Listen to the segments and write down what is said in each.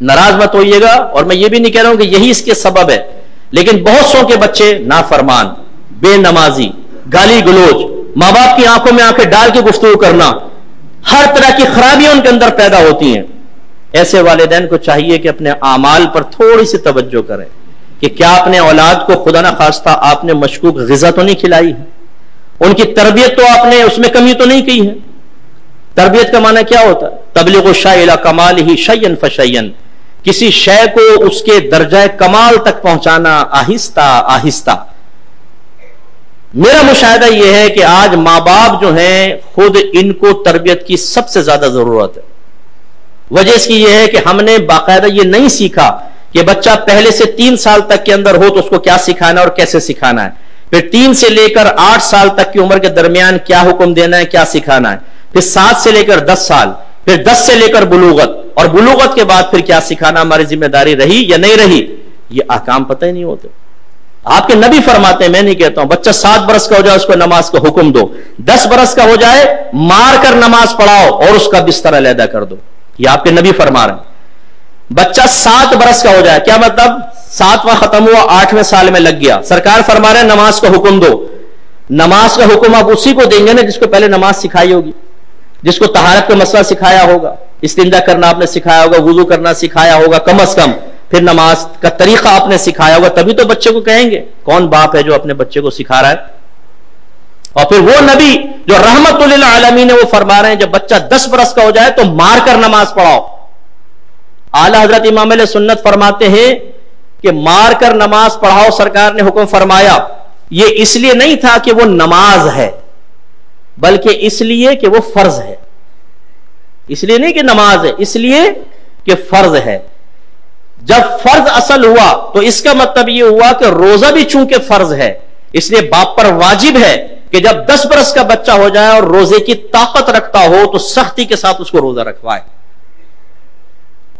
ناراض مت ہوئیے گا، اور میں یہ بھی نہیں کہہ رہا ہوں کہ یہی اس کے سبب ہے، لیکن بہت سو کے بچے نافرمان، بے نمازی، گالی گلوچ، ماں باپ کی آنکھوں میں آنکھیں ڈال کے گفتگو کرنا، ہر طرح کی خرابیاں ان کے اندر پیدا ہوتی ہیں. ایسے والدین کو چاہیے کہ اپنے اعمال پر تھوڑی سی توجہ کریں کہ کیا اپنے اولاد کو خدا نہ خواستہ آپ نے مشکوک غذا تو نہیں کھلائی ہے، ان کی تربیت تو آپ نے اس میں کمی تو نہیں کی ہے. تربیت کا معنی کیا ہوتا ہے؟ تبلیغ الشیء الی کمالہ شیئا فشیئا، کسی شے کو اس کے درجہ کمال تک پہنچانا آہستہ آہستہ. میرا مشاہدہ یہ ہے کہ آج ماں باپ جو ہیں خود ان کو تربیت کی سب سے زیادہ ضرورت ہے. وجہ اس کی یہ ہے کہ ہم نے باقاعدہ یہ نہیں سیکھا کہ بچہ پہلے سے 3 سال تک کے اندر ہو تو اس کو کیا سکھانا اور کیسے سکھانا ہے، پھر 3 سے لے کر 8 سال تک کی عمر کے درمیان کیا حکم دینا ہے، کیا سکھانا ہے، پھر 7 سے لے کر 10 سال، پھر 10 سے لے کر بلوغت، اور بلوغت کے بعد پھر کیا سکھانا ہماری ذمہ داری رہی یا نہیں رہی، یہ احکام پتہ ہی نہیں ہوتے. آپ کے نبی فرماتے ہیں، میں نہیں کہتا ہوں، بچہ 7 برس کا ہو جائے اس کو نماز کا حکم دو، 10 برس کا ہو جائے مار کر نماز پڑھاؤ اور اس کا بستر علیحدہ کر دو. یہ آپ کے نبی فرما رہے ہیں. بچہ 7 برس کا ہو جائے، کیا مطلب 7واں ختم ہوا 8ویں سال میں لگ گیا، سرکار فرما رہے ہیں نماز کا حکم دو. نماز کا حکم آپ اسی کو دیں گے نا جس کو پہلے نماز سکھائی ہوگی، جس کو طہارت کا مسئلہ سکھایا ہوگا، استنجا کرنا آپ نے سکھایا ہوگا، وضو کرنا سکھایا ہوگا کم از کم، پھر نماز کا طریقہ آپ نے سکھایا ہوگا، تبھی تو بچے کو کہیں گے. کون باپ ہے جو اپنے بچے کو سکھا رہا ہے؟ اور پھر وہ نبی جو رحمت للعالمین ہے وہ فرما رہے ہیں جب بچہ 10 برس کا ہو جائے تو مار کر نماز پڑھاؤ. اعلی حضرت امام علیہ سنت فرماتے ہیں کہ مار کر نماز پڑھاؤ سرکار نے حکم فرمایا، یہ اس لیے نہیں تھا کہ وہ نماز ہے، بلکہ اس لیے کہ وہ فرض ہے. اس لیے نہیں کہ نماز ہے، اس لیے کہ فرض ہے. جب فرض اصل ہوا تو اس کا مطلب یہ ہوا کہ روزہ بھی چونکہ فرض ہے، اس لیے باپ پر واجب ہے کہ جب 10 برس کا بچہ ہو جائے اور روزے کی طاقت رکھتا ہو تو سختی کے ساتھ اس کو روزہ رکھوائے.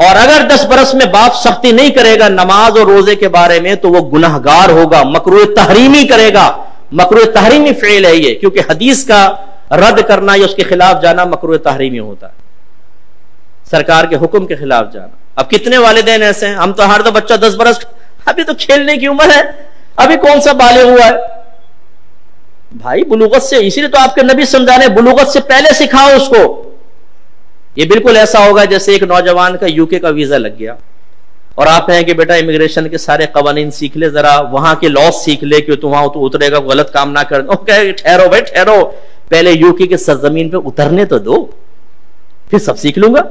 اور اگر 10 برس میں باپ سختی نہیں کرے گا نماز اور روزے کے بارے میں تو وہ گناہگار ہوگا، مکروہ تحریمی کرے گا. مکروہ تحریمی فعل ہے یہ، کیونکہ حدیث کا رد کرنا یا اس کے خلاف جانا مکروہ تحریمی ہوتا ہے، سرکار کے حکم کے خلاف جانا. اب کتنے والدین ایسے ہیں، ہم تو ہر دو بچہ 10 برس، ابھی تو کھیلنے کی عمر ہے، ابھی کون سا بالغ ہوا ہے. بھائی بلوغت سے، اسی لیے تو آپ کے نبی سمجھانے بلوغت سے پہلے سکھاؤ اس کو. یہ بالکل ایسا ہوگا جیسے ایک نوجوان کا UK کا ویزا لگ گیا اور آپ کہیں کہ بیٹا امیگریشن کے سارے قوانین سیکھ لے، ذرا وہاں کے لاس سیکھ لے کہ تو وہاں تو اترے گا، غلط کام نہ کر. وہ کہے ٹھہرو بھائی ٹھہرو، پہلے UK کے سرزمین پہ اترنے تو دو، پھر سب سیکھ لوں گا.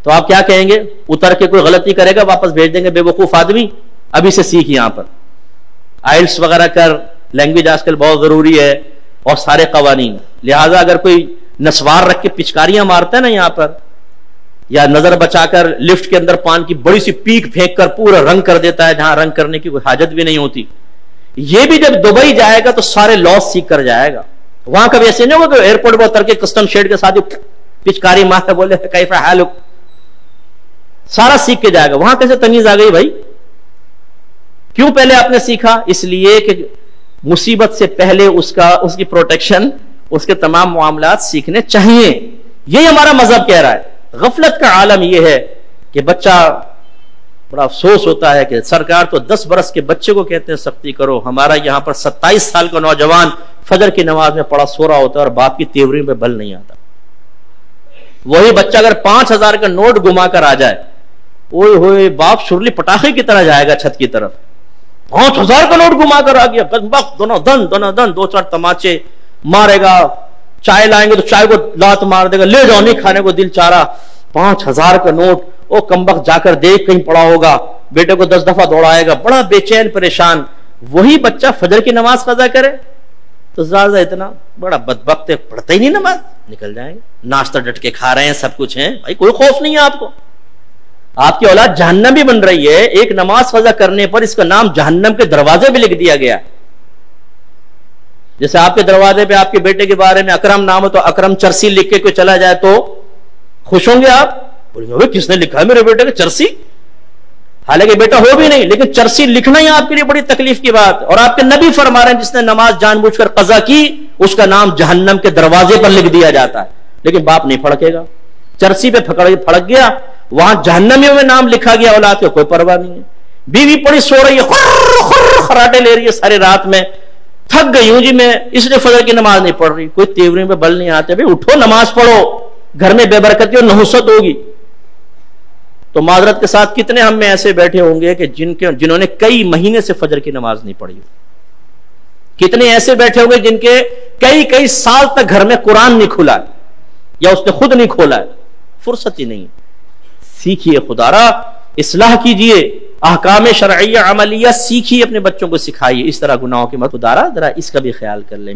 تو آپ کیا کہیں گے؟ اتر کے کوئی غلطی کرے گا واپس بھیج دیں گے، بے وقوف آدمی، ابھی سے سیکھ یہاں پر آئلٹس وغیرہ کر، لینگویج آج کل بہت ضروری ہے اور سارے قوانین. لہٰذا اگر کوئی نسوار رکھ کے پچکاریاں مارتا ہے نا یہاں پر، یا نظر بچا کر لفٹ کے اندر پان کی بڑی سی پیک پھینک کر پورا رنگ کر دیتا ہے جہاں رنگ کرنے کی کوئی حاجت بھی نہیں ہوتی، یہ بھی جب دبئی جائے گا تو سارے لاس سیکھ کر جائے گا. وہاں کبھی ایسے نہیں ہوگا کہ ایئرپورٹ پر اتر کے کسٹم شیڈ کے ساتھ پچکاری مارتا بولے کیف حالک، سارا سیکھ کے جائے گا. وہاں کیسے تمیز آ گئی بھائی؟ کیوں پہلے آپ نے سیکھا؟ اس لیے کہ مصیبت سے پہلے اس کی پروٹیکشن، اس کے تمام معاملات سیکھنے چاہیے. یہی ہمارا مذہب کہہ رہا ہے. غفلت کا عالم یہ ہے کہ بچہ، بڑا افسوس ہوتا ہے کہ سرکار تو 10 برس کے بچے کو کہتے ہیں سختی کرو، ہمارا یہاں پر 27 سال کا نوجوان فجر کی نماز میں پڑا سو رہا ہوتا ہے اور باپ کی تیوری میں بل نہیں آتا. وہی بچہ اگر 5000 کا نوٹ گما کر آ جائے، اوئے ہوئے باپ شرلی پٹاخے کی طرح جائے گا چھت کی طرف. 5000 کا نوٹ گما کر آ گیا، دونوں دن 2-4 تماچے مارے گا. چائے لائیں گے تو چائے کو لات مار دے گا، لے جاؤ نہیں کھانے کو دل چارہ. 5000 کا نوٹ، او کمبخت جا کر دیکھ کہیں پڑا ہوگا، بیٹے کو 10 دفعہ دوڑائے گا، بڑا بے چین پریشان. وہی بچہ فجر کی نماز قضا کرے تو زیادہ اتنا بڑا بدبخت ہے، پڑھتا ہی نہیں نماز، نکل جائیں گے. ناشتہ ڈٹ کے کھا رہے ہیں، سب کچھ ہے بھائی، کوئی خوف نہیں ہے آپ کو. آپ کی اولاد جہنم بھی بن رہی ہے. ایک نماز قضا کرنے پر اس کا نام جہنم کے دروازے بھی لکھ دیا گیا. جیسے آپ کے دروازے پہ آپ کے بیٹے کے بارے میں اکرم نام ہو تو اکرم چرسی لکھ کے کوئی چلا جائے تو خوش ہوں گے آپ؟ کس نے لکھا ہے میرے بیٹے کا چرسی؟ حالانکہ بیٹا ہو بھی نہیں، لیکن چرسی لکھنا ہی آپ کے لیے بڑی تکلیف کی بات. اور آپ کے نبی فرما رہے ہیں جس نے نماز جان بوجھ کر قضا کی اس کا نام جہنم کے دروازے پر لکھ دیا جاتا ہے. لیکن باپ نہیں پھڑکے گا، چرسی پہ پھڑک گیا وہاں جہنمیوں میں نام لکھا گیا، اولاد کا کوئی پرواہ نہیں ہے. بیوی پڑی سو رہی ہے، خراٹے لے رہی ہے سارے رات میں، تھک گئی ہوں جی میں، اس لیے فجر کی نماز نہیں پڑھ رہی. کوئی تیوری میں بل نہیں آتے، بھائی اٹھو نماز پڑھو، گھر میں بے برکتی اور نحوست ہوگی. تو معذرت کے ساتھ کتنے ہم میں ایسے بیٹھے ہوں گے کہ جنہوں نے کئی مہینے سے فجر کی نماز نہیں پڑھی. کتنے ایسے بیٹھے ہوں گے جن کے کئی سال تک گھر میں قرآن نہیں کھلا ہے، یا اس نے خود نہیں کھولا ہے. فرصت ہی نہیں. سیکھیے خدا را، اصلاح کیجئے، احکام شرعیہ عملیہ سیکھیے، اپنے بچوں کو سکھائیے. اس طرح گناہوں کے مت خدا را ذرا اس کا بھی خیال کر لیں.